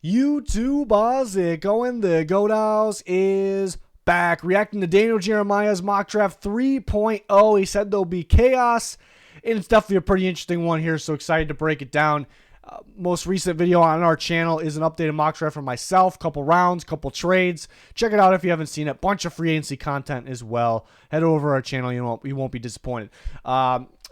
YouTube, how's it going? The Goat House is back, reacting to Daniel Jeremiah's mock draft 3.0. He said there'll be chaos, and it's definitely a pretty interesting one here, so excited to break it down. Most recent video on our channel is an updated mock draft for myself, couple rounds, couple trades. Check it out if you haven't seen it. Bunch of free agency content as well. Head over our channel, you won't be disappointed.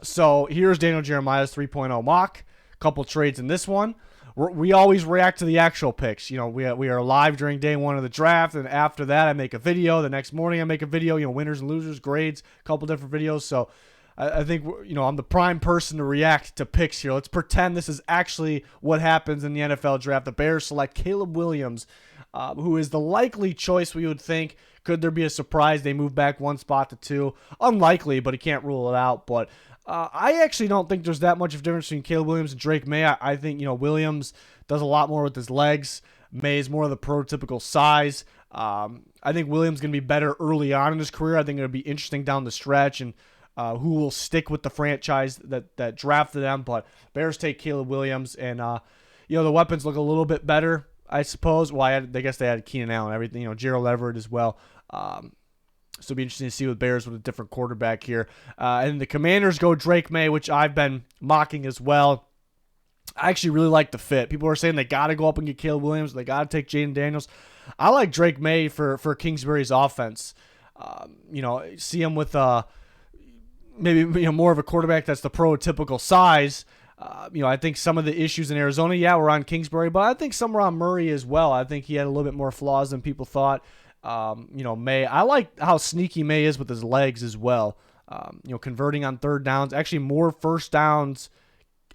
So here's Daniel Jeremiah's 3.0 mock. Couple trades in this one. We always react to the actual picks. You know, we are live during day one of the draft, and after that, I make a video. The next morning, I make a video. You know, winners and losers, grades, a couple different videos. So I think, you know, I'm the prime person to react to picks here. Let's pretend this is actually what happens in the NFL draft. The Bears select Caleb Williams, who is the likely choice we would think. Could there be a surprise? They move back one spot to 2. Unlikely, but he can't rule it out. But I actually don't think there's that much of a difference between Caleb Williams and Drake May. I think, you know, Williams does a lot more with his legs. May is more of the prototypical size. I think Williams is going to be better early on in his career. I think it'll be interesting down the stretch and who will stick with the franchise that drafted them. But Bears take Caleb Williams, and you know, the weapons look a little bit better, I suppose. Well, I guess they had Keenan Allen, everything. You know, Gerald Everett as well. So it'll be interesting to see with Bears with a different quarterback here. And the Commanders go Drake May, which I've been mocking as well. I actually really like the fit. People are saying they got to go up and get Caleb Williams. They got to take Jaden Daniels. I like Drake May for Kingsbury's offense. You know, see him with maybe, you know, more of a quarterback that's the prototypical size. You know, I think some of the issues in Arizona, were on Kingsbury, but I think some were on Murray as well. I think he had a little bit more flaws than people thought. You know, May, I like how sneaky May is with his legs as well. You know, converting on third downs, actually more first downs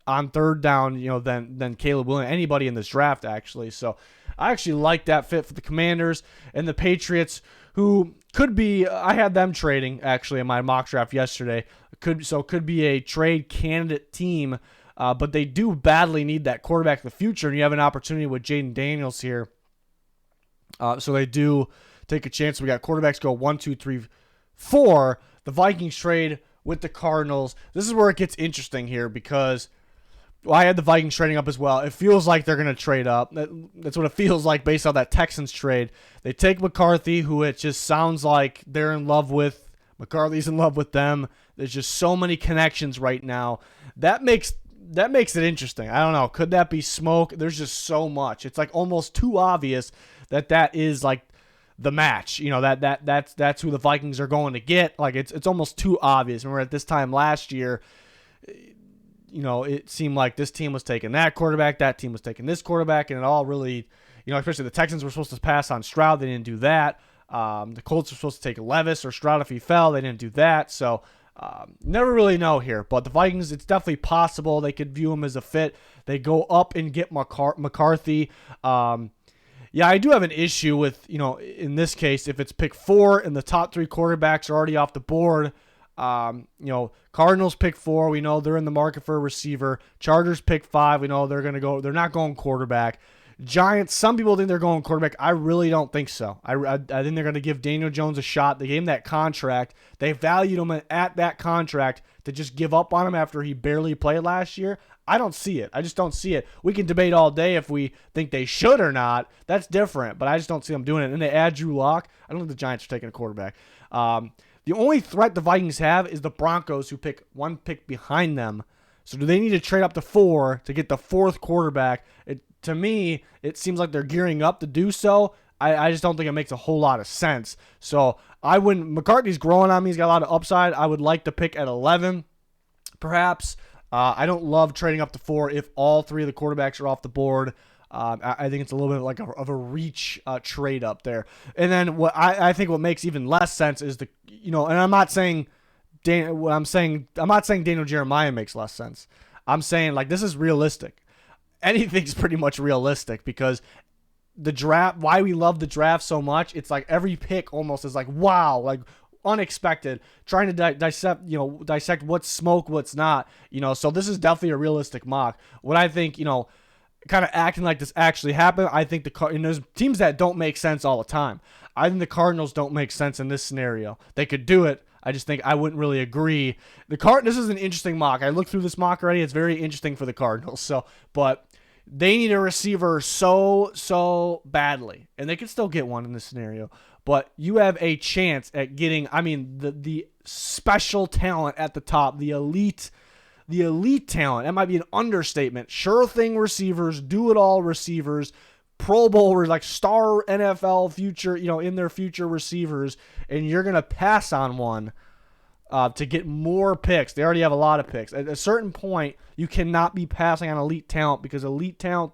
on third down, you know, than Caleb Williams, anybody in this draft actually. So I actually like that fit for the Commanders and the Patriots, who could be, I had them trading actually in my mock draft yesterday. Could be a trade candidate team, but they do badly need that quarterback in the future, and you have an opportunity with Jaden Daniels here. So they do take a chance. We got quarterbacks go 1, 2, 3, 4. The Vikings trade with the Cardinals. This is where it gets interesting here because I had the Vikings trading up as well. It feels like they're going to trade up. That's what it feels like based on that Texans trade. They take McCarthy, who it just sounds like they're in love with. McCarthy's in love with them. There's just so many connections right now. That makes it interesting. I don't know. Could that be smoke? There's just so much. It's like almost too obvious that is like the match. You know, that's who the Vikings are going to get. Like it's almost too obvious. Remember at this time last year, you know, it seemed like this team was taking that quarterback, that team was taking this quarterback, and it all really, you know, especially the Texans were supposed to pass on Stroud. They didn't do that. The Colts were supposed to take Levis or Stroud if he fell. They didn't do that. So never really know here. But the Vikings, it's definitely possible they could view him as a fit. They go up and get McCarthy. Yeah, I do have an issue with, you know, in this case, if it's pick 4 and the top 3 quarterbacks are already off the board. You know, Cardinals pick 4. We know they're in the market for a receiver. Chargers pick 5. We know they're not going quarterback. Giants, some people think they're going quarterback. I really don't think so. I think they're going to give Daniel Jones a shot. They gave him that contract. They valued him at that contract. To just give up on him after he barely played last year, I don't see it. I just don't see it. We can debate all day if we think they should or not. That's different, but I just don't see them doing it. And they add Drew Lock. I don't think the Giants are taking a quarterback. The only threat the Vikings have is the Broncos, who pick one pick behind them. So do they need to trade up to 4 to get the 4th quarterback? To me, it seems like they're gearing up to do so. I just don't think it makes a whole lot of sense. So I wouldn't. McCarthy's growing on me. He's got a lot of upside. I would like to pick at 11, perhaps. I don't love trading up to 4 if all 3 of the quarterbacks are off the board. I think it's a little bit like of a reach trade up there. And then what I think what makes even less sense is and I'm not saying I'm not saying Daniel Jeremiah makes less sense. I'm saying like this is realistic. Anything's pretty much realistic because the draft, why we love the draft so much, it's like every pick almost is like, wow, like unexpected, trying to dissect what's smoke, what's not, so this is definitely a realistic mock. What I think, kind of acting like this actually happened, I think there's teams that don't make sense all the time. I think the Cardinals don't make sense in this scenario. They could do it. I just think I wouldn't really agree. This is an interesting mock. I looked through this mock already. It's very interesting for the Cardinals. So, but They need a receiver so badly, and they can still get one in this scenario. But you have a chance at getting, I mean, the special talent at the top, the elite talent. That might be an understatement. Sure thing receivers, do it all receivers, Pro Bowlers, like star NFL future, in their future receivers, and you're gonna pass on one to get more picks. They already have a lot of picks. At a certain point, you cannot be passing on elite talent because elite talent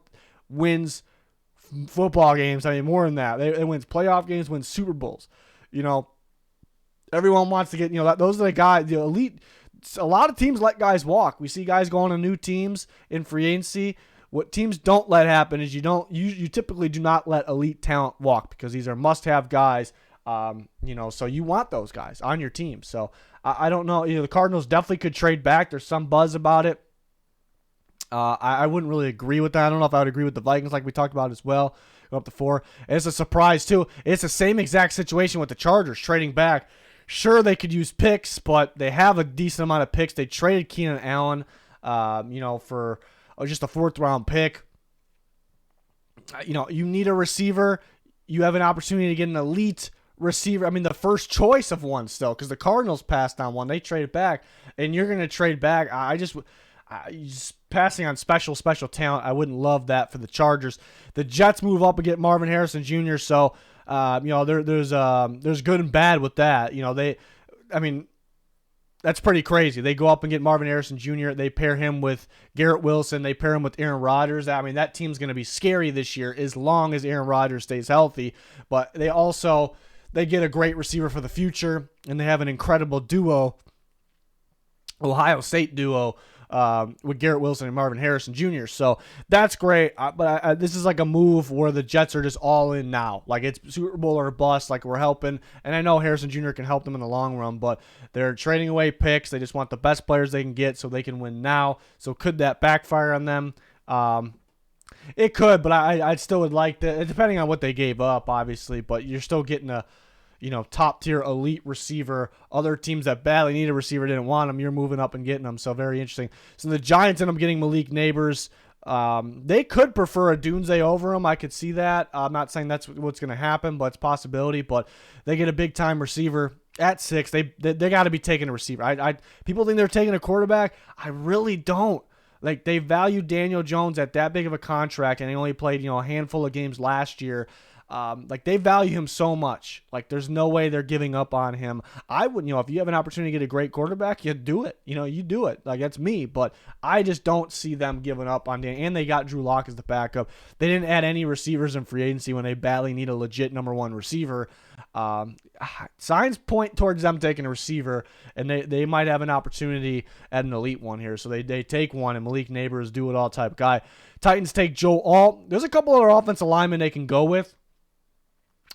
wins football games. I mean, more than that, it wins playoff games, wins Super Bowls. Everyone wants to get, those are the guys, the elite. A lot of teams let guys walk. We see guys going to new teams in free agency. What teams don't let happen is you typically do not let elite talent walk because these are must-have guys. So you want those guys on your team. So I don't know. The Cardinals definitely could trade back. There's some buzz about it. I wouldn't really agree with that. I don't know if I would agree with the Vikings like we talked about as well. Go up to 4. And it's a surprise too. It's the same exact situation with the Chargers trading back. Sure, they could use picks, but they have a decent amount of picks. They traded Keenan Allen, for just a 4th-round pick. You need a receiver. You have an opportunity to get an elite receiver. I mean, the first choice of one still, because the Cardinals passed on one. They traded back, and you're going to trade back. Just passing on special talent. I wouldn't love that for the Chargers. The Jets move up and get Marvin Harrison Jr., so there's good and bad with that. That's pretty crazy. They go up and get Marvin Harrison Jr. They pair him with Garrett Wilson. They pair him with Aaron Rodgers. I mean, that team's going to be scary this year as long as Aaron Rodgers stays healthy. But they get a great receiver for the future, and they have an incredible duo, Ohio State duo, with Garrett Wilson and Marvin Harrison Jr. So that's great. But this is like a move where the Jets are just all in now. Like it's Super Bowl or bust. Like we're helping. And I know Harrison Jr. can help them in the long run, but they're trading away picks. They just want the best players they can get so they can win now. So could that backfire on them? It could, but I still would like that, depending on what they gave up, obviously. But you're still getting a top tier elite receiver. Other teams that badly need a receiver didn't want him. You're moving up and getting them. So very interesting. So the Giants end up getting Malik Neighbors. They could prefer Odunze over him. I could see that. I'm not saying that's what's going to happen, but it's a possibility. But they get a big time receiver at 6. They got to be taking a receiver. People think they're taking a quarterback. I really don't. Like they value Daniel Jones at that big of a contract, and he only played a handful of games last year. They value him so much. Like there's no way they're giving up on him. I would, if you have an opportunity to get a great quarterback, you do it. You do it. Like that's me, but I just don't see them giving up on Dan. And they got Drew Lock as the backup. They didn't add any receivers in free agency when they badly need a legit number 1 receiver. Signs point towards them taking a receiver, and they might have an opportunity at an elite one here. So they take one, and Malik Neighbors, do it all type guy. Titans take Joe Alt. There's a couple other offensive linemen they can go with.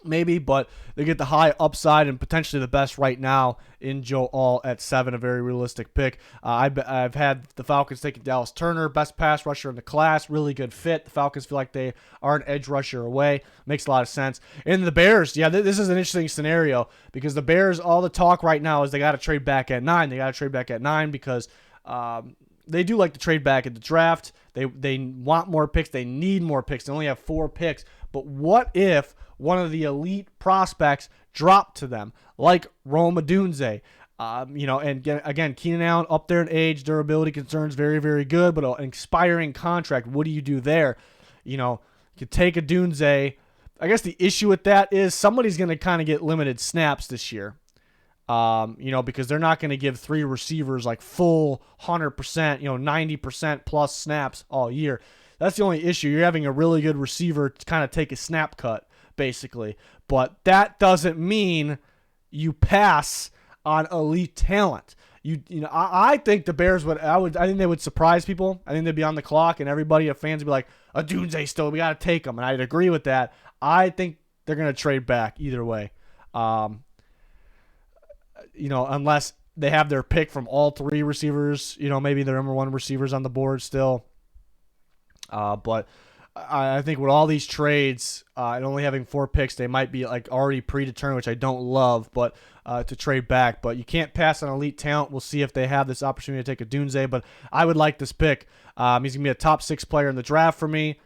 Maybe, but they get the high upside and potentially the best right now in Joe Alt at 7, a very realistic pick. I've had the Falcons taking Dallas Turner, best pass rusher in the class, really good fit. The Falcons feel like they are an edge rusher away. Makes a lot of sense. And the Bears, this is an interesting scenario because the Bears, all the talk right now is they got to trade back at 9. They got to trade back at 9 because they do like to trade back at the draft. They want more picks. They need more picks. They only have 4 picks. But what if one of the elite prospects dropped to them, like Rome Odunze? And again, Keenan Allen up there in age, durability concerns, very, very good, but an expiring contract. What do you do there? You could take Odunze. I guess the issue with that is somebody's going to kind of get limited snaps this year. Because they're not going to give 3 receivers like full 100%, 90% plus snaps all year. That's the only issue. You're having a really good receiver to kind of take a snap cut, basically. But that doesn't mean you pass on elite talent. I think the Bears I think they would surprise people. I think they'd be on the clock, and everybody, fans would be like, Odunze still, we got to take him. And I'd agree with that. I think they're going to trade back either way. Unless they have their pick from all 3 receivers, maybe their number 1 receivers on the board still. But I think with all these trades and only having 4 picks, they might be like already predetermined, which I don't love, but to trade back. But you can't pass on elite talent. We'll see if they have this opportunity to take a Dunze, but I would like this pick. He's going to be a top 6 player in the draft for me.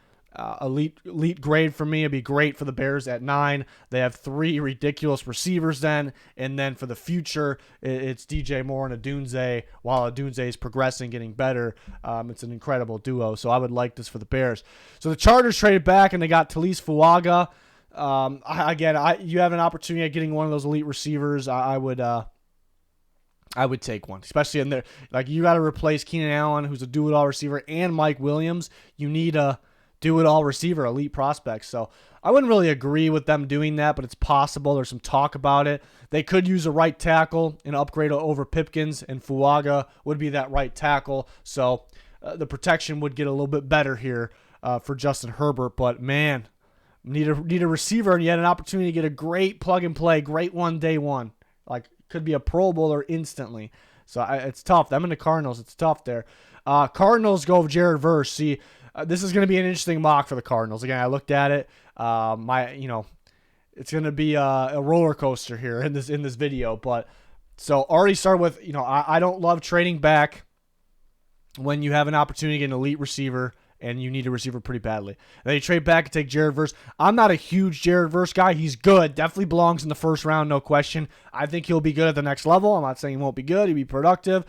Elite grade for me. It'd be great for the Bears at 9. They have 3 ridiculous receivers then, and then for the future, it's DJ Moore and Odunze. While Odunze is progressing, getting better, it's an incredible duo. So I would like this for the Bears. So the Chargers traded back and they got Talise Fuaga. You have an opportunity at getting one of those elite receivers. I would take one, especially in there. Like, you got to replace Keenan Allen, who's a do-it-all receiver, and Mike Williams. You need a do-it-all receiver, elite prospects. So I wouldn't really agree with them doing that, but it's possible. There's some talk about it. They could use a right tackle and upgrade over Pipkins, and Fuaga would be that right tackle. So the protection would get a little bit better here for Justin Herbert. But, man, need a receiver, and you had an opportunity to get a great plug-and-play, great one, day one. Like, could be a Pro Bowler instantly. So it's tough. Them and the Cardinals, it's tough there. Cardinals go with Jared Verse. See, this is going to be an interesting mock for the Cardinals. Again, I looked at it. It's going to be a roller coaster here in this video. But so already start with, I don't love trading back when you have an opportunity to get an elite receiver and you need a receiver pretty badly. And then you trade back and take Jared Verse. I'm not a huge Jared Verse guy. He's good. Definitely belongs in the first round, no question. I think he'll be good at the next level. I'm not saying he won't be good. He'll be productive.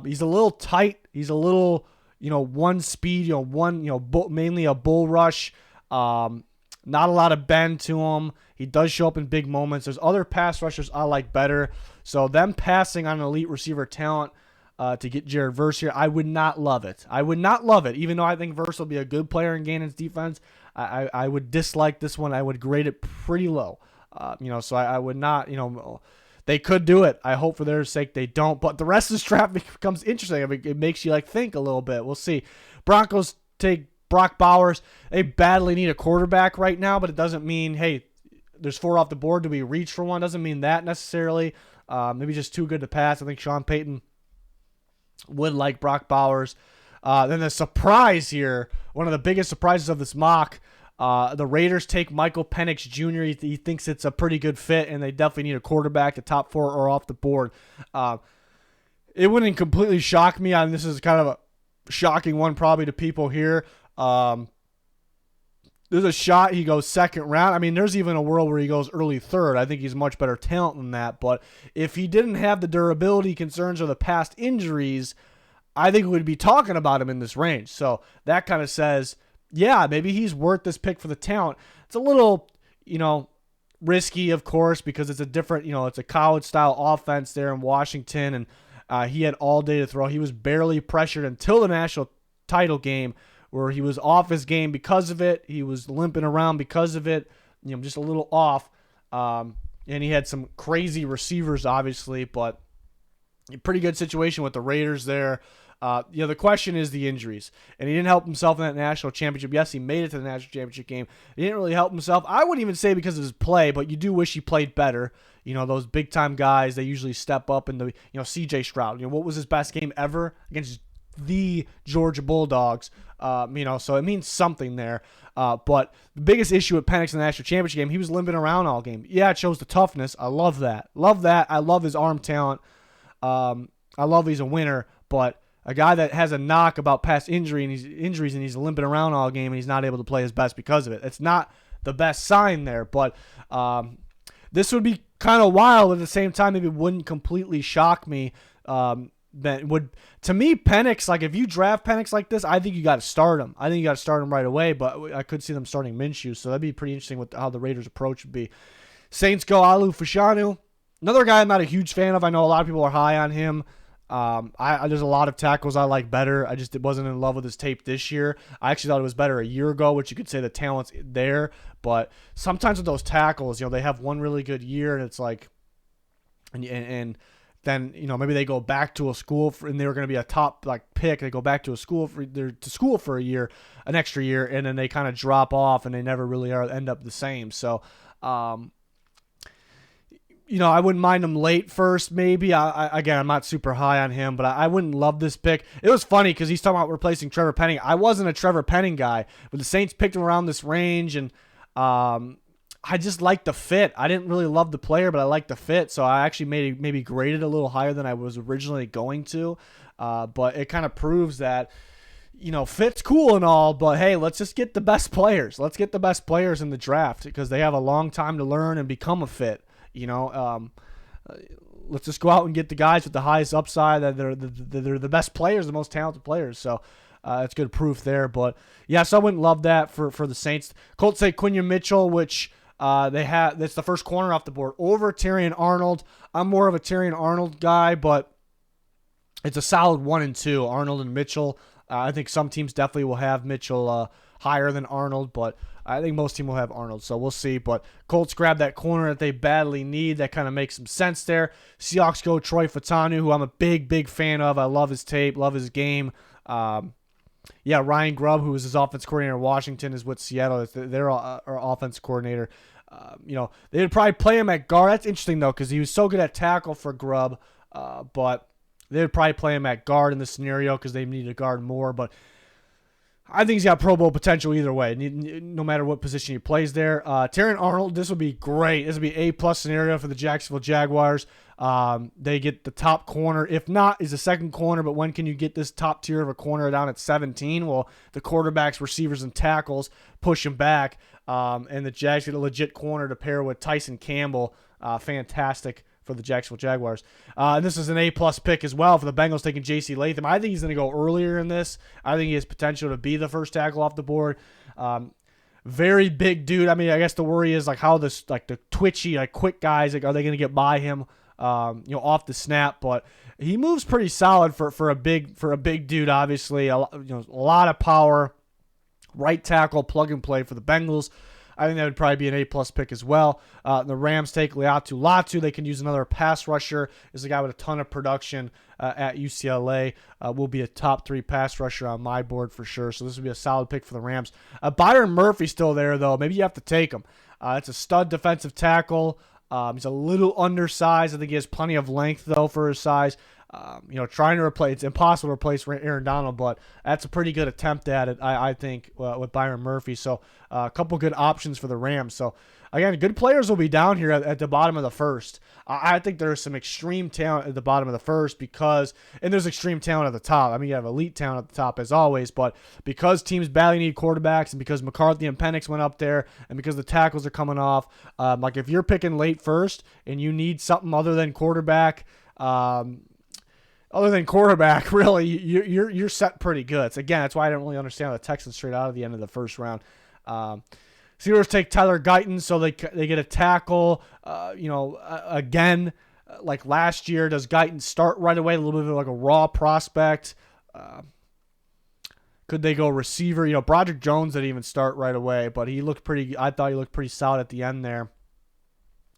He's a little tight. He's a little, one speed, mainly a bull rush. Not a lot of bend to him. He does show up in big moments. There's other pass rushers I like better. So them passing on an elite receiver talent to get Jared Verse here, I would not love it. Even though I think Verse will be a good player in Gannon's defense, I would dislike this one. I would grade it pretty low. So I would not, they could do it. I hope for their sake they don't. But the rest of this draft becomes interesting. I mean, it makes you think a little bit. We'll see. Broncos take Brock Bowers. They badly need a quarterback right now, but it doesn't mean, hey, there's 4 off the board. Do we reach for one? Doesn't mean that necessarily. Maybe just too good to pass. I think Sean Payton would like Brock Bowers. Then the surprise here, one of the biggest surprises of this mock, the Raiders take Michael Penix Jr. He thinks it's a pretty good fit, and they definitely need a quarterback. The top 4 are off the board. It wouldn't completely shock me, and this is kind of a shocking one probably to people here. There's a shot he goes second round. I mean, there's even a world where he goes early third. I think he's much better talent than that. But if he didn't have the durability concerns or the past injuries, I think we would be talking about him in this range. So that kind of says, yeah, maybe he's worth this pick for the talent. It's a little, risky, of course, because it's a different, it's a college-style offense there in Washington, and he had all day to throw. He was barely pressured until the national title game, where he was off his game because of it. He was limping around because of it, just a little off. And he had some crazy receivers, obviously, but a pretty good situation with the Raiders there. The question is the injuries. And he didn't help himself in that national championship. Yes, he made it to the national championship game. He didn't really help himself. I wouldn't even say because of his play, but you do wish he played better. Those big-time guys, they usually step up in the, C.J. Stroud. What was his best game ever? Against the Georgia Bulldogs. So it means something there. But the biggest issue with Penix in the national championship game, he was limping around all game. Yeah, it shows the toughness. I love that. I love his arm talent. I love he's a winner. But a guy that has a knock about past injuries and he's limping around all game and he's not able to play his best because of it. It's not the best sign there. But this would be kind of wild. At the same time, maybe it wouldn't completely shock me. That would, to me, Penix, if you draft Penix like this, I think you got to start him. I think you got to start him right away, but I could see them starting Minshew, so that'd be pretty interesting with how the Raiders' approach would be. Saints go Alu Fashanu. Another guy I'm not a huge fan of. I know a lot of people are high on him. There's a lot of tackles I like better. I just wasn't in love with his tape this year. I actually thought it was better a year ago, which you could say the talent's there, but sometimes with those tackles, they have one really good year, and it's like, and then maybe they go back to a school and they were going to be a top pick. They go back to school for a year, an extra year, and then they kind of drop off and they never really end up the same. So, I wouldn't mind him late first, maybe. Again, I'm not super high on him, but I wouldn't love this pick. It was funny because he's talking about replacing Trevor Penning. I wasn't a Trevor Penning guy, but the Saints picked him around this range, and I just liked the fit. I didn't really love the player, but I liked the fit, so I actually maybe graded a little higher than I was originally going to. But it kind of proves that, fit's cool and all, but hey, let's just get the best players. Let's get the best players in the draft because they have a long time to learn and become a fit. Let's just go out and get the guys with the highest upside, that they're the best players, the most talented players. So it's good proof there. But yes, I wouldn't love that for the Saints. Colts take Quinion Mitchell, which that's the first corner off the board over Terrion Arnold. I'm more of a Terrion Arnold guy, but it's a solid 1 and 2, Arnold and Mitchell. I think some teams definitely will have Mitchell higher than Arnold, but I think most teams will have Arnold, so we'll see. But Colts grab that corner that they badly need. That kind of makes some sense there. Seahawks go Troy Fautanu, who I'm a big fan of. I love his tape, love his game. Ryan Grubb, who was his offense coordinator in Washington, is with Seattle. They're our offense coordinator. They would probably play him at guard. That's interesting, though, because he was so good at tackle for Grubb, but they would probably play him at guard in this scenario because they need to guard more. But I think he's got Pro Bowl potential either way, no matter what position he plays there. Terrion Arnold, this would be great. This would be A+ scenario for the Jacksonville Jaguars. They get the top corner. If not, is the second corner, but when can you get this top tier of a corner down at 17? Well, the quarterbacks, receivers, and tackles push him back, and the Jags get a legit corner to pair with Tyson Campbell. Fantastic for the Jacksonville Jaguars. And this is an A+ pick as well for the Bengals taking J.C. Latham. I think he's going to go earlier in this. I think he has potential to be the first tackle off the board. Very big dude. I mean, I guess the worry is how this, the twitchy, quick guys, are they going to get by him, off the snap? But he moves pretty solid for a big dude. Obviously, a lot of power. Right tackle, plug and play for the Bengals. I think that would probably be an A+ pick as well. The Rams take Laiatu Latu. They can use another pass rusher. Is a guy with a ton of production at UCLA. Will be a top 3 pass rusher on my board for sure. So this would be a solid pick for the Rams. Byron Murphy's still there, though. Maybe you have to take him. It's a stud defensive tackle. He's a little undersized. I think he has plenty of length, though, for his size. Trying to replace, it's impossible to replace Aaron Donald, but that's a pretty good attempt at it, I think, with Byron Murphy. So a couple good options for the Rams. So, again, good players will be down here at the bottom of the first. I think there's some extreme talent at the bottom of the first and there's extreme talent at the top. I mean, you have elite talent at the top as always, but because teams badly need quarterbacks and because McCarthy and Penix went up there and because the tackles are coming off, if you're picking late first and you need something other than quarterback, really, you're set pretty good. So again, that's why I don't really understand the Texans straight out of the end of the first round. Steelers take Tyler Guyton, so they get a tackle. Again, like last year, does Guyton start right away? A little bit of like a raw prospect. Could they go receiver? Broderick Jones didn't even start right away, but I thought he looked pretty solid at the end there.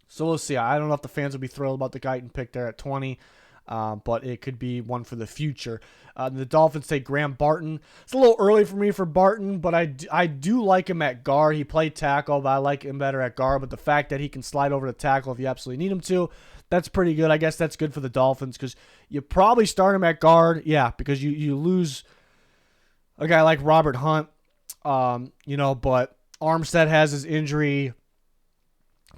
So we'll see. I don't know if the fans will be thrilled about the Guyton pick there at 20. But it could be one for the future. The Dolphins take Graham Barton. It's a little early for me for Barton, but I do like him at guard. He played tackle, but I like him better at guard. But the fact that he can slide over to tackle if you absolutely need him to, that's pretty good. I guess that's good for the Dolphins because you probably start him at guard. Yeah, because you lose a guy like Robert Hunt, but Armstead has his injury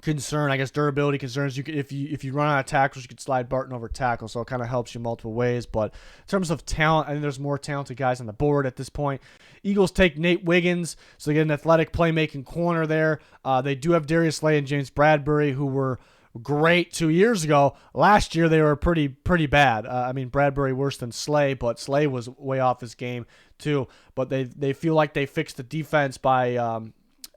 concern, I guess, durability concerns. If you run out of tackles, you could slide Barton over tackle, so it kind of helps you multiple ways. But in terms of talent, I think there's more talented guys on the board at this point. Eagles take Nate Wiggins, so they get an athletic playmaking corner there. They do have Darius Slay and James Bradbury, who were great 2 years ago. Last year they were pretty bad. Bradbury worse than Slay, but Slay was way off his game too. But they feel like they fixed the defense by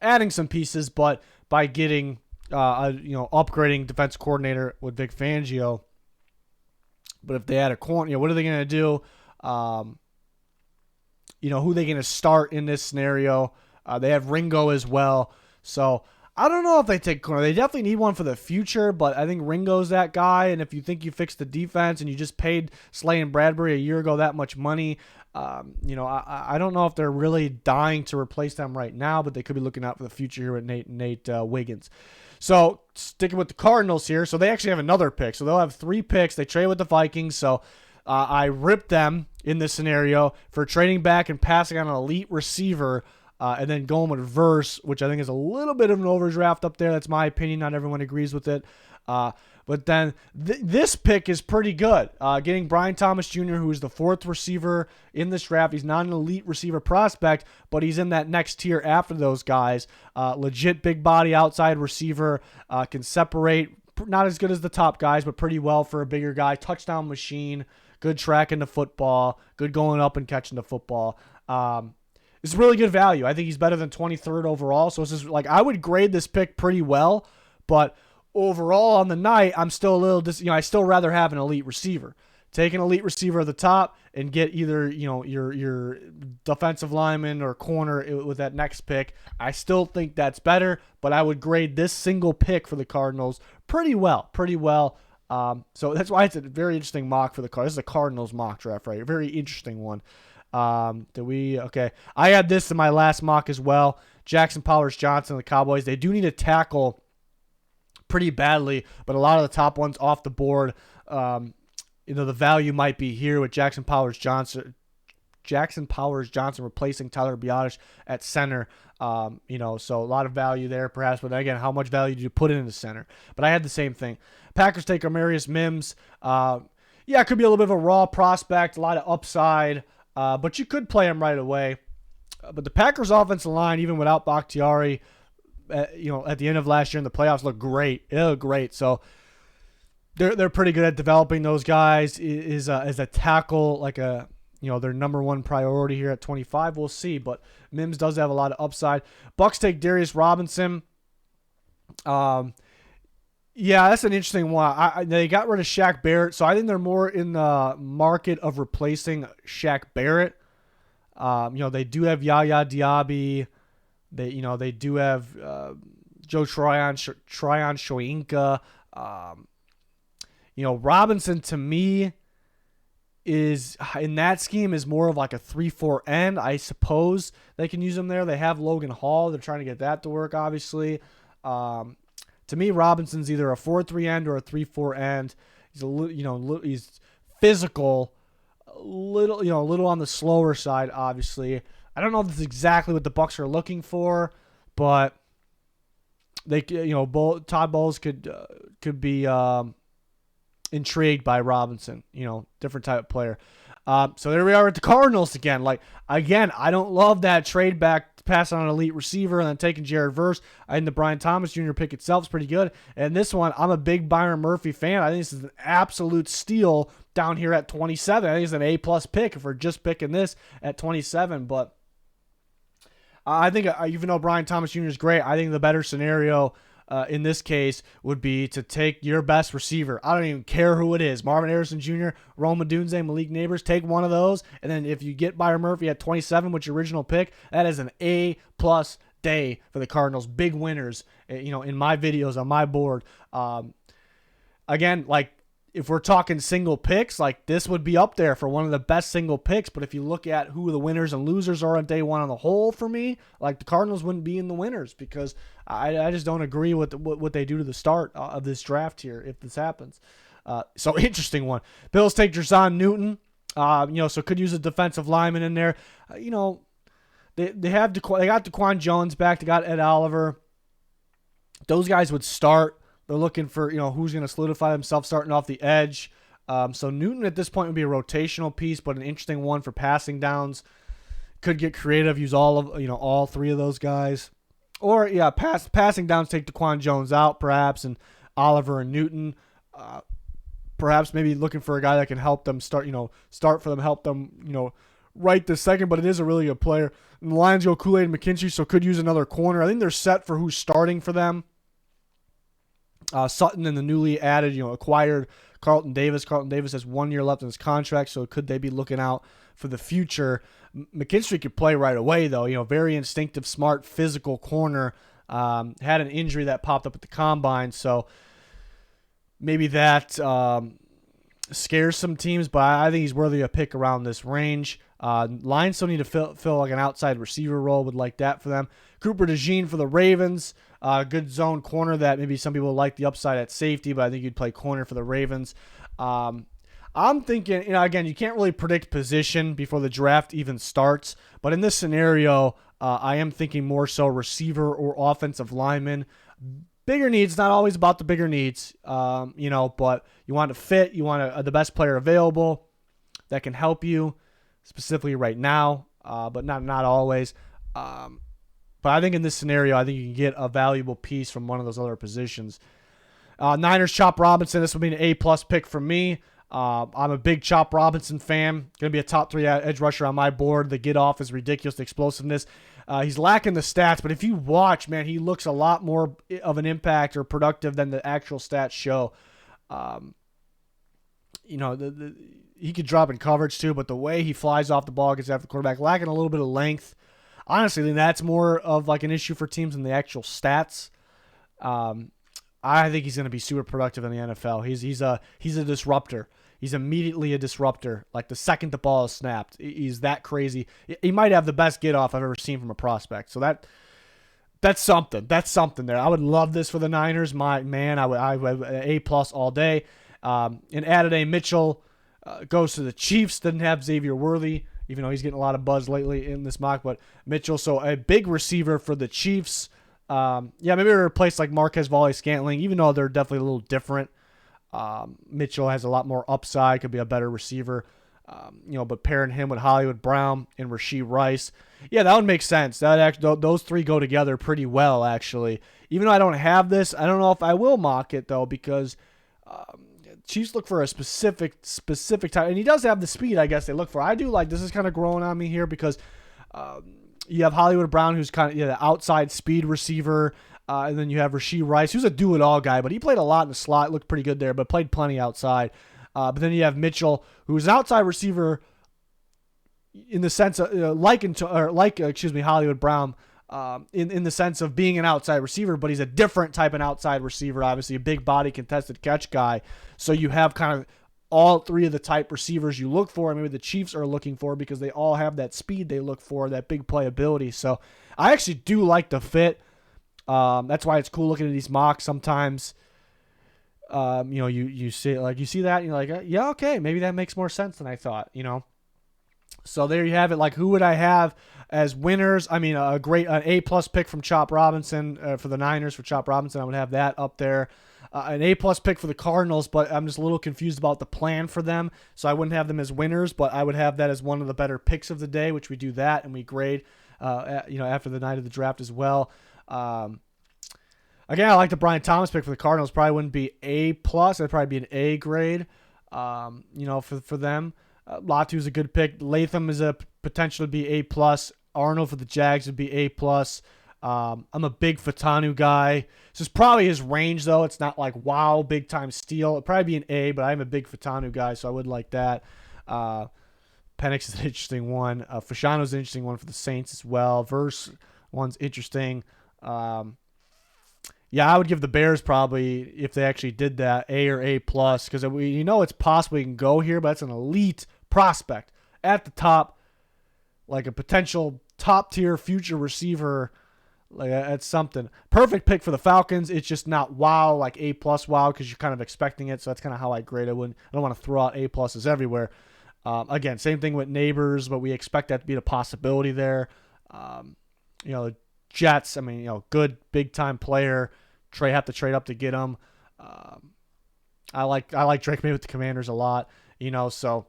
adding some pieces, but by getting upgrading defense coordinator with Vic Fangio. But if they add a corner, what are they going to do? Who are they going to start in this scenario? They have Ringo as well. So I don't know if they take corner. They definitely need one for the future, but I think Ringo's that guy. And if you think you fixed the defense and you just paid Slay and Bradbury a year ago that much money, I don't know if they're really dying to replace them right now, but they could be looking out for the future here with Nate Wiggins. So sticking with the Cardinals here, so they actually have another pick. So they'll have 3 picks. They trade with the Vikings. So I ripped them in this scenario for trading back and passing on an elite receiver and then going with Verse, which I think is a little bit of an overdraft up there. That's my opinion. Not everyone agrees with it. But then this pick is pretty good. Getting Brian Thomas Jr., who is the 4th receiver in this draft. He's not an elite receiver prospect, but he's in that next tier after those guys. Legit big body outside receiver. Can separate. Not as good as the top guys, but pretty well for a bigger guy. Touchdown machine. Good tracking the football. Good going up and catching the football. It's really good value. I think he's better than 23rd overall. So it's just like I would grade this pick pretty well, but overall on the night, I'm still a little I still rather have an elite receiver. Take an elite receiver at the top and get either, your defensive lineman or corner with that next pick. I still think that's better, but I would grade this single pick for the Cardinals pretty well. So that's why it's a very interesting mock for the Cardinals. This is a Cardinals mock draft, right? A very interesting one. Okay. I had this in my last mock as well. Jackson Powers-Johnson, the Cowboys. They do need a tackle pretty badly, but a lot of the top ones off the board, the value might be here with Jackson Powers-Johnson replacing Tyler Biadasz at center. So a lot of value there perhaps, but again, how much value do you put in the center? But I had the same thing. Packers take Amarius Mims. It could be a little bit of a raw prospect, a lot of upside, but you could play him right away. But the Packers offensive line, even without Bakhtiari, at the end of last year in the playoffs, looked great. It looked great. So they're pretty good at developing those guys. Is a tackle like their number one priority here at 25. We'll see, but Mims does have a lot of upside. Bucks take Darius Robinson. That's an interesting one. They got rid of Shaq Barrett, so I think they're more in the market of replacing Shaq Barrett. They do have Yaya Diaby. They do have Joe Tryon Shoyinka. Robinson to me is in that scheme is more of like a 3-4 end. I suppose they can use him there. They have Logan Hall. They're trying to get that to work, obviously. To me, Robinson's either a 4-3 end or a 3-4 end. He's he's physical, a little on the slower side, obviously. I don't know if this is exactly what the Bucs are looking for, but they, Todd Bowles could be intrigued by Robinson. Different type of player. So there we are at the Cardinals again. I don't love that trade back, passing on an elite receiver and then taking Jared Verse. I think the Brian Thomas Jr. pick itself is pretty good. And this one, I'm a big Byron Murphy fan. I think this is an absolute steal down here at 27. I think it's an A+ pick if we're just picking this at 27. But I think even though Brian Thomas Jr. is great, I think the better scenario in this case would be to take your best receiver. I don't even care who it is. Marvin Harrison Jr., Rome Odunze, Malik Neighbors. Take one of those. And then if you get Byron Murphy at 27 with your original pick, that is an A+ day for the Cardinals. Big winners, in my videos on my board. Again, if we're talking single picks, this would be up there for one of the best single picks. But if you look at who the winners and losers are on day one on the whole, for me, the Cardinals wouldn't be in the winners because I just don't agree with what they do to the start of this draft here if this happens. So interesting one. Bills take Jer'Zhan Newton. So could use a defensive lineman in there. They got DaQuan Jones back. They got Ed Oliver. Those guys would start. They're looking for, who's going to solidify themselves starting off the edge. So Newton at this point would be a rotational piece, but an interesting one for passing downs. Could get creative, use all 3 of those guys. Or, passing downs, take DaQuan Jones out, perhaps, and Oliver and Newton. Perhaps maybe looking for a guy that can help them start for them, help them, right this second, but it is a really good player. And the Lions go Kool-Aid and McKinstry, so could use another corner. I think they're set for who's starting for them. Sutton and the newly added, acquired Carlton Davis. Carlton Davis has 1 year left in his contract, so could they be looking out for the future? McKinstry could play right away, though. Very instinctive, smart, physical corner. Had an injury that popped up at the combine, so maybe that scares some teams, but I think he's worthy of a pick around this range. Lions still need to fill like an outside receiver role. Would like that for them. Cooper DeJean for the Ravens. Good zone corner that maybe some people like the upside at safety, but I think you'd play corner for the Ravens. I'm thinking, again, you can't really predict position before the draft even starts, but in this scenario, I am thinking more so receiver or offensive lineman. Bigger needs, not always about the bigger needs, but you want to fit. You want the best player available that can help you, specifically right now, but not always. But I think in this scenario, I think you can get a valuable piece from one of those other positions. Niners, Chop Robinson. This would be an A-plus pick for me. I'm a big Chop Robinson fan. Going to be a top 3 edge rusher on my board. The get off is ridiculous, the explosiveness. He's lacking the stats, but if you watch, man, he looks a lot more of an impact or productive than the actual stats show. He could drop in coverage too, but the way he flies off the ball, gets after the quarterback, lacking a little bit of length. Honestly, then that's more of like an issue for teams than the actual stats. I think he's going to be super productive in the NFL. He's a disruptor. He's immediately a disruptor. Like the second the ball is snapped, he's that crazy. He might have the best get off I've ever seen from a prospect. So that's something. That's something there. I would love this for the Niners. My man, I would A+ all day. And Adonai Mitchell goes to the Chiefs. Didn't have Xavier Worthy, even though he's getting a lot of buzz lately in this mock. But Mitchell, so a big receiver for the Chiefs. Maybe replace like Marquez Valdes-Scantling, even though they're definitely a little different. Mitchell has a lot more upside, could be a better receiver. But pairing him with Hollywood Brown and Rashee Rice, that would make sense. Those 3 go together pretty well, actually. Even though I don't have this, I don't know if I will mock it though, because Chiefs look for a specific type, and he does have the speed. I guess they look for. I do like this is kind of growing on me here because you have Hollywood Brown, who's kind of the outside speed receiver. And then you have Rashee Rice, who's a do-it-all guy, but he played a lot in the slot, looked pretty good there, but played plenty outside. But then you have Mitchell, who's an outside receiver in the sense of Hollywood Brown, in the sense of being an outside receiver, but he's a different type of outside receiver, obviously a big body contested catch guy. So you have kind of all 3 of the type receivers you look for, and maybe the Chiefs are looking for because they all have that speed they look for, that big playability. So I actually do like the fit. That's why it's cool looking at these mocks sometimes. You see that and you're like, yeah, okay, maybe that makes more sense than I thought, So there you have it. Like, who would I have as winners? I mean, an A+ pick from Chop Robinson for the Niners for Chop Robinson. I would have that up there. An A+ pick for the Cardinals, but I'm just a little confused about the plan for them. So I wouldn't have them as winners, but I would have that as one of the better picks of the day, which we do that and we grade, after the night of the draft as well. Again, I like the Brian Thomas pick for the Cardinals. Probably wouldn't be A+. It'd probably be an A grade, for them. Latu's a good pick. Latham is a potential to be A+. Arnold for the Jags would be A+. I'm a big Fatanu guy. This is probably his range, though. It's not like, wow, big-time steal. It'd probably be an A, but I'm a big Fatanu guy, so I would like that. Penix is an interesting one. Fashano's an interesting one for the Saints as well. Verse one's interesting. I would give the Bears probably, if they actually did that, A or A+, because it's possible he can go here, but it's an elite prospect at the top, like a potential top-tier future receiver. Like, that's something. Perfect pick for the Falcons. It's just not wow, like A+ wow, because you're kind of expecting it, so that's kind of how I grade it. I don't want to throw out A+s everywhere. Again, same thing with Neighbors, but we expect that to be the possibility there. Jets, good big-time player. Have to trade up to get him. I like Drake May with the Commanders a lot, so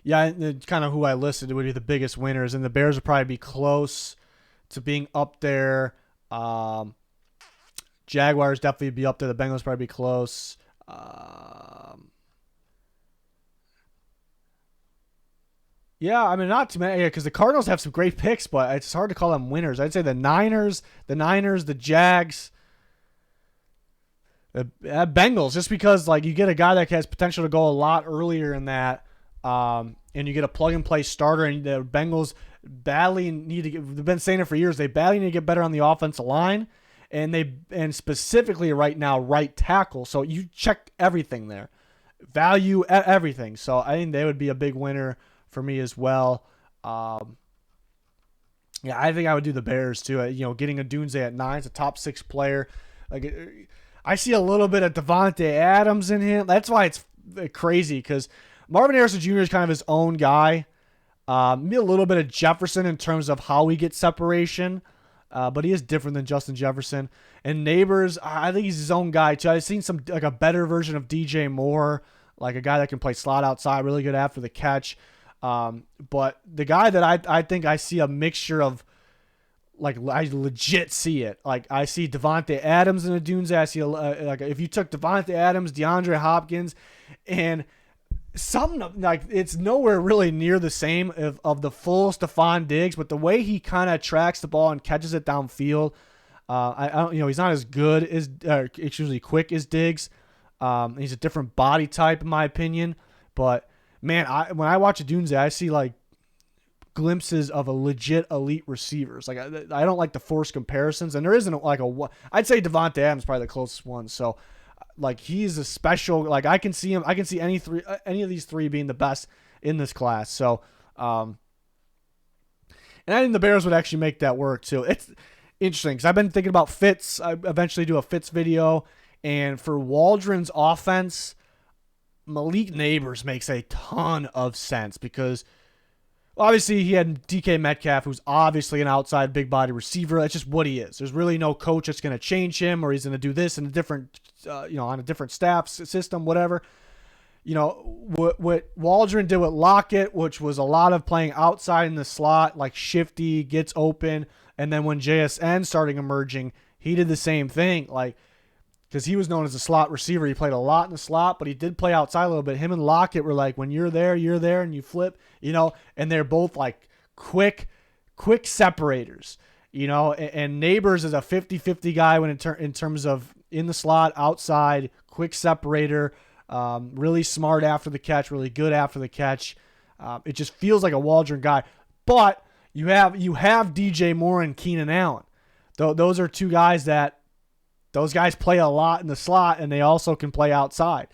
kind of who I listed would be the biggest winners, and the Bears would probably be close to being up there. Jaguars definitely be up there. The Bengals probably be close. Not too many, because the Cardinals have some great picks, but it's hard to call them winners. I'd say the Niners, the Jags, the Bengals, just because you get a guy that has potential to go a lot earlier in that, and you get a plug-and-play starter, and the Bengals badly need to they've been saying it for years, they badly need to get better on the offensive line, and specifically right now, right tackle. So you check everything there. Value, everything. So I think they would be a big winner for me as well. Yeah, I think I would do the Bears too. Getting Odunze at 9 is a top 6 player. I see a little bit of Davante Adams in him. That's why it's crazy, because Marvin Harrison Jr. is kind of his own guy. Maybe a little bit of Jefferson in terms of how we get separation, but he is different than Justin Jefferson. And Neighbors, I think he's his own guy too. I've seen some a better version of DJ Moore, like a guy that can play slot outside, really good after the catch. But the guy that I think I see a mixture of, like, I legit see it. Like, I see Davante Adams in Odunze. I see like if you took Davante Adams, DeAndre Hopkins, and something like, it's nowhere really near the same of the full Stephon Diggs, but the way he kind of tracks the ball and catches it downfield, I don't, he's not as good as, excuse quick as Diggs. He's a different body type in my opinion, but man, when I watch Odunze, I see like glimpses of a legit elite receivers. Like, I don't like the forced comparisons, and there isn't like I'd say Davante Adams is probably the closest one. So, like, he's a special. Like, I can see any of these three being the best in this class. So, and I think the Bears would actually make that work too. It's interesting because I've been thinking about fits. I eventually do a fits video, and for Waldron's offense, Malik Neighbors makes a ton of sense because obviously he had DK Metcalf, who's obviously an outside big body receiver. That's just what he is. There's really no coach that's going to change him, or he's going to do this in a different, on a different staff system, whatever. What Waldron did with Lockett, which was a lot of playing outside in the slot, like shifty, gets open, and then when JSN started emerging, he did the same thing, like, because he was known as a slot receiver. He played a lot in the slot, but he did play outside a little bit. Him and Lockett were like, when you're there, and you flip, and they're both like quick separators, and Neighbors is a 50-50 guy when in terms of in the slot, outside, quick separator, really smart after the catch, really good after the catch. It just feels like a Waldron guy. But you have DJ Moore and Keenan Allen. Those are two guys that, those guys play a lot in the slot, and they also can play outside.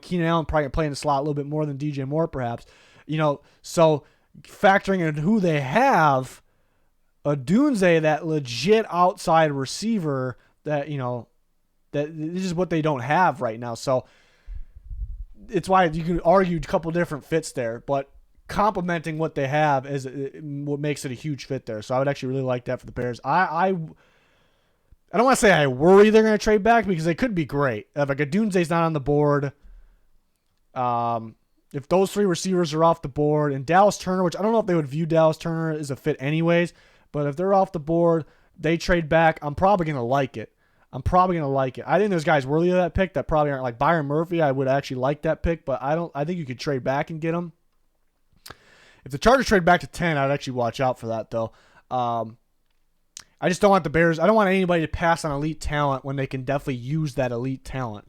Keenan Allen probably can play in the slot a little bit more than DJ Moore, perhaps. So factoring in who they have, Odunze, that legit outside receiver, that this is what they don't have right now. So it's why you can argue a couple different fits there, but complementing what they have is what makes it a huge fit there. So I would actually really like that for the Bears. I don't want to say I worry they're going to trade back, because they could be great. If like Odunze's not on the board, if those three receivers are off the board, and Dallas Turner, which I don't know if they would view Dallas Turner as a fit anyways, but if they're off the board, they trade back, I'm probably going to like it. I think there's guys worthy of that pick that probably aren't, like Byron Murphy. I would actually like that pick, but I think you could trade back and get him. If the Chargers trade back to 10, I'd actually watch out for that, though. I just don't want the Bears. I don't want anybody to pass on elite talent when they can definitely use that elite talent.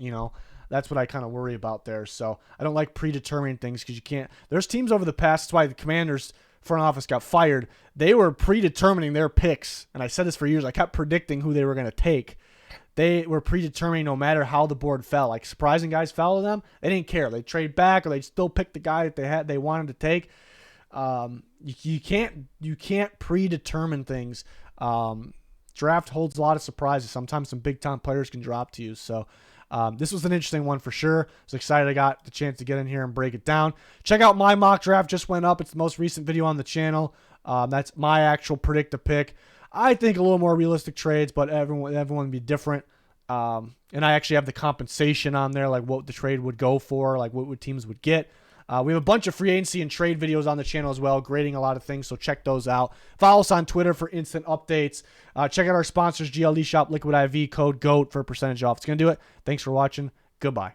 That's what I kind of worry about there. So I don't like predetermining things, because you can't. There's teams over the past. That's why the Commanders front office got fired. They were predetermining their picks, and I said this for years. I kept predicting who they were going to take. They were predetermining no matter how the board fell. Like, surprising guys fell to them, they didn't care. They trade back, or they still pick the guy that they wanted to take. You can't predetermine things. Draft holds a lot of surprises. Sometimes some big time players can drop to you. So this was an interesting one for sure. I was excited I got the chance to get in here and break it down. Check out my mock draft, just went up. It's the most recent video on the channel. That's my actual predict a pick. I think a little more realistic trades, but everyone would be different. And I actually have the compensation on there, like what the trade would go for, like what teams would get. We have a bunch of free agency and trade videos on the channel as well, grading a lot of things, so check those out. Follow us on Twitter for instant updates. Check out our sponsors, GLD Shop, Liquid IV, code GOAT for a percentage off. It's going to do it. Thanks for watching. Goodbye.